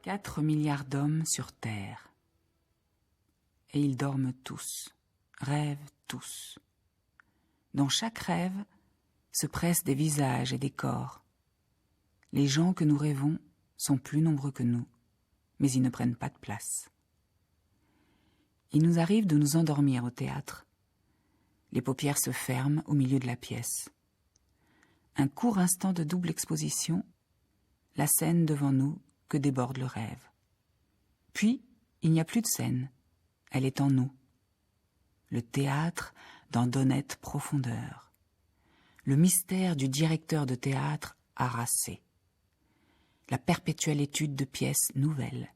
4 milliards d'hommes sur Terre. Et ils dorment tous, rêvent tous. Dans chaque rêve se pressent des visages et des corps. Les gens que nous rêvons sont plus nombreux que nous, mais ils ne prennent pas de place. Il nous arrive de nous endormir au théâtre. Les paupières se ferment au milieu de la pièce. Un court instant de double exposition, la scène devant nous que déborde le rêve. Puis, il n'y a plus de scène, elle est en nous. Le théâtre dans d'honnêtes profondeurs. Le mystère du directeur de théâtre harassé. La perpétuelle étude de pièces nouvelles.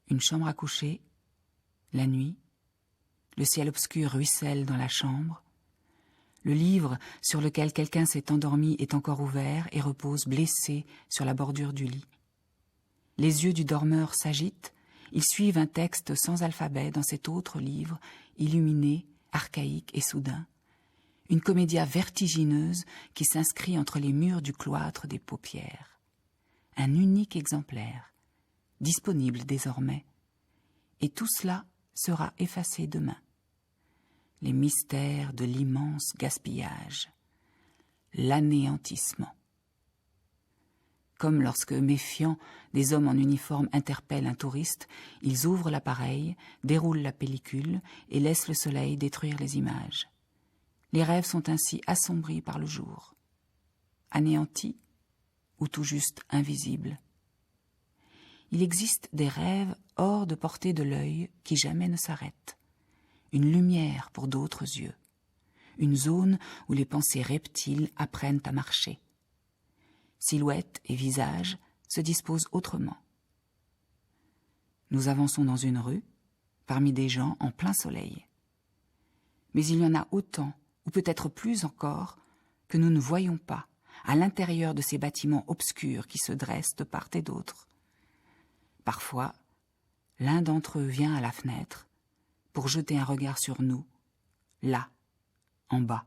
Une chambre à coucher, la nuit, le ciel obscur ruisselle dans la chambre, le livre sur lequel quelqu'un s'est endormi est encore ouvert et repose blessé sur la bordure du lit. Les yeux du dormeur s'agitent, ils suivent un texte sans alphabet dans cet autre livre, illuminé, archaïque et soudain, une comédia vertigineuse qui s'inscrit entre les murs du cloître des paupières. Un unique exemplaire, disponible désormais, et tout cela sera effacé demain. Les mystères de l'immense gaspillage, l'anéantissement. Comme lorsque, méfiants, des hommes en uniforme interpellent un touriste, ils ouvrent l'appareil, déroulent la pellicule et laissent le soleil détruire les images. Les rêves sont ainsi assombris par le jour, anéantis ou tout juste invisibles. Il existe des rêves hors de portée de l'œil qui jamais ne s'arrêtent. Une lumière pour d'autres yeux, une zone où les pensées reptiles apprennent à marcher. Silhouettes et visages se disposent autrement. Nous avançons dans une rue, parmi des gens en plein soleil. Mais il y en a autant, ou peut-être plus encore, que nous ne voyons pas, à l'intérieur de ces bâtiments obscurs qui se dressent de part et d'autre. Parfois, l'un d'entre eux vient à la fenêtre pour jeter un regard sur nous, là, en bas.